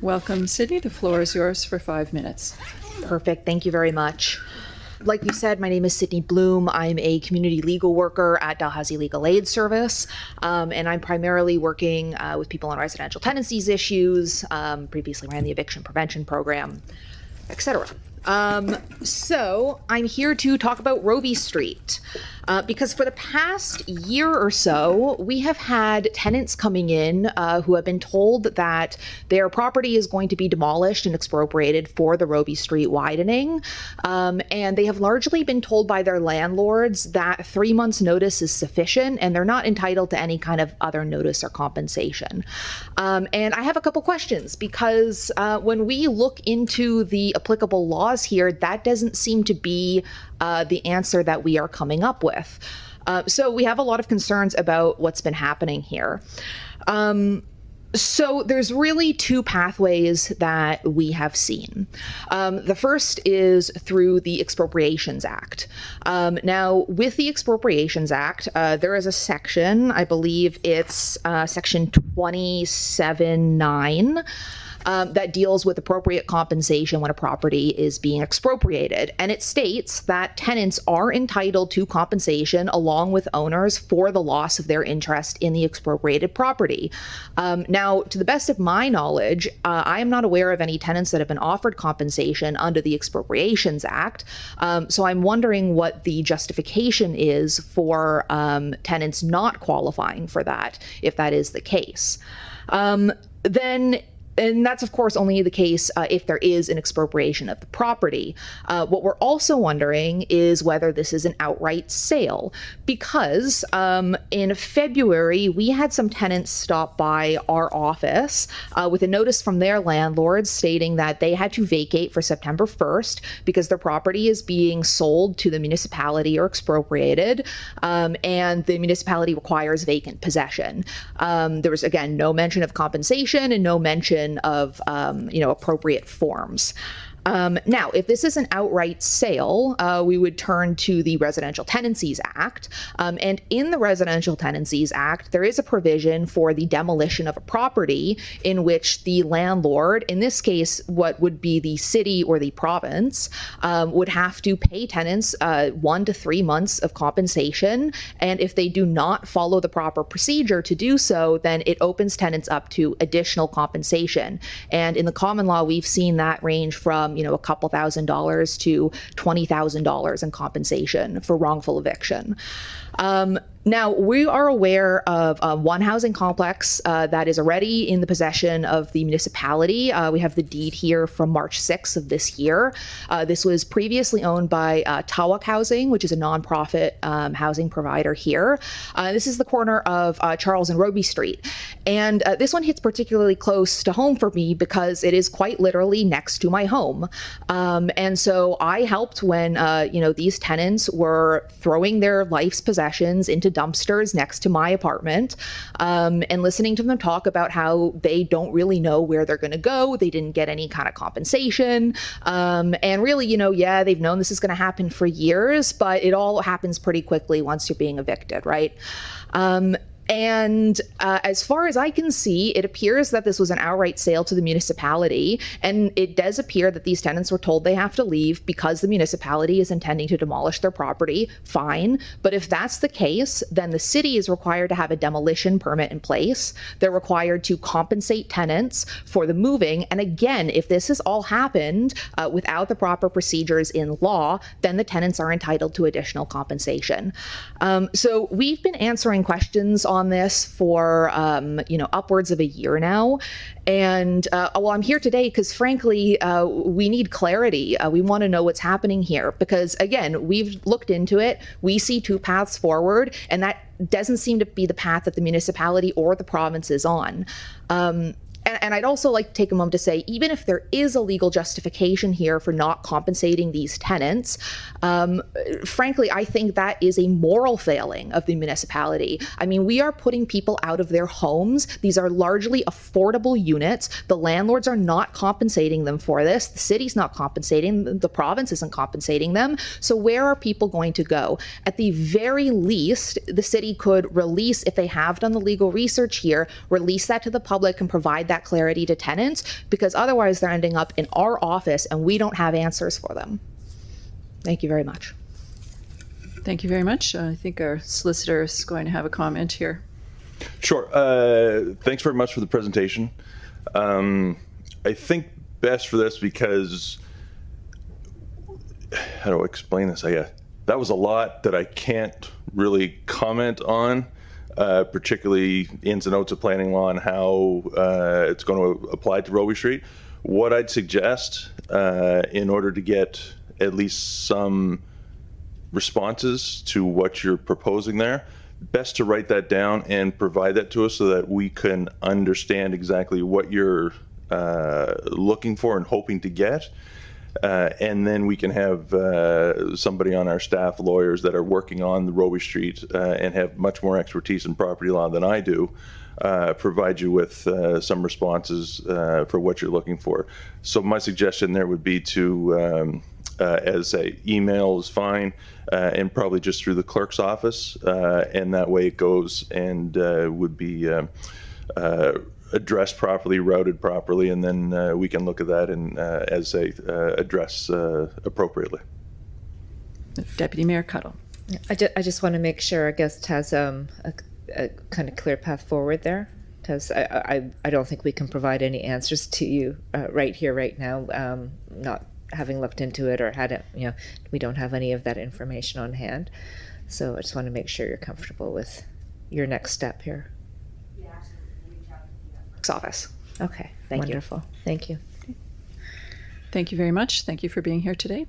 Welcome, Sydney. The floor is yours for 5 minutes. Perfect. Thank you very much. Like you said, my name is Sydnee Blum. I'm a community legal worker at Dalhousie Legal Aid Service, and I'm primarily working with people on residential tenancies issues, previously ran the eviction prevention program, etc. So I'm here to talk about Robie Street, because for the past year or so, we have had tenants coming in who have been told that their property is going to be demolished and expropriated for the Robie Street widening. And they have largely been told by their landlords that 3 months notice is sufficient and they're not entitled to any kind of other notice or compensation. And I have a couple questions because when we look into the applicable laws here, that doesn't seem to be the answer that we are coming up with. So we have a lot of concerns about what's been happening here. So there's really two pathways that we have seen. The first is through the Expropriations Act. Now, with the Expropriations Act, there is a section, I believe it's section 27(9), that deals with appropriate compensation when a property is being expropriated. And it states that tenants are entitled to compensation along with owners for the loss of their interest in the expropriated property. Now, to the best of my knowledge, I am not aware of any tenants that have been offered compensation under the Expropriations Act. So I'm wondering what the justification is for tenants not qualifying for that, if that is the case. And that's, of course, only the case if there is an expropriation of the property. What we're also wondering is whether this is an outright sale, because in February, we had some tenants stop by our office with a notice from their landlords stating that they had to vacate for September 1st because their property is being sold to the municipality or expropriated, and the municipality requires vacant possession. There was, again, no mention of compensation and no mention of appropriate forms. Now, if this is an outright sale, we would turn to the Residential Tenancies Act. And in the Residential Tenancies Act, there is a provision for the demolition of a property in which the landlord, in this case, what would be the city or the province, would have to pay tenants 1 to 3 months of compensation. And if they do not follow the proper procedure to do so, then it opens tenants up to additional compensation. And in the common law, we've seen that range from a couple $1,000s to $20,000 in compensation for wrongful eviction. Now, we are aware of one housing complex that is already in the possession of the municipality. We have the deed here from March 6th of this year. This was previously owned by Tawak Housing, which is a nonprofit housing provider here. This is the corner of Charles and Robie Street. And this one hits particularly close to home for me because it is quite literally next to my home. And so I helped when, these tenants were throwing their life's possessions into dumpsters next to my apartment, and listening to them talk about how they don't really know where they're going to go. They didn't get any kind of compensation. And really, they've known this is going to happen for years, but it all happens pretty quickly once you're being evicted, right? And as far as I can see, it appears that this was an outright sale to the municipality, and it does appear that these tenants were told they have to leave because the municipality is intending to demolish their property. Fine. But if that's the case, then the city is required to have a demolition permit in place. They're required to compensate tenants for the moving. And again, if this has all happened without the proper procedures in law, then the tenants are entitled to additional compensation. So we've been answering questions on this for upwards of a year now, and I'm here today because frankly we need clarity. We want to know what's happening here because again, we've looked into it. We see two paths forward, and that doesn't seem to be the path that the municipality or the province is on. And I'd also like to take a moment to say, even if there is a legal justification here for not compensating these tenants, frankly, I think that is a moral failing of the municipality. I mean, we are putting people out of their homes. These are largely affordable units. The landlords are not compensating them for this. The city's not compensating them. The province isn't compensating them. So where are people going to go? At the very least, the city could release, if they have done the legal research here, release that to the public and provide that clarity to tenants, because otherwise they're ending up in our office and we don't have answers for them. Thank you very much. Thank you very much. I think our solicitor is going to have a comment here. Sure. Thanks very much for the presentation. I think best for this, because how do I explain this? That was a lot that I can't really comment on, particularly ins and outs of planning law and how it's going to apply to Robie Street. What I'd suggest, in order to get at least some responses to what you're proposing there, best to write that down and provide that to us so that we can understand exactly what you're looking for and hoping to get. And then we can have somebody on our staff, lawyers that are working on the Robie Street and have much more expertise in property law than I do, provide you with some responses for what you're looking for. So my suggestion there would be to, as a email is fine, and probably just through the clerk's office, and that way it goes and would be addressed properly, routed properly, and then we can look at that and as a address appropriately. Deputy Mayor Cuttle. I just want to make sure our guest has a kind of clear path forward there, because I don't think we can provide any answers to you right here, right now, not having looked into it or had it, we don't have any of that information on hand. So I just want to make sure you're comfortable with your next step here. Office. Okay, Thank you. wonderful. Thank you. Thank you very much. Thank you for being here today.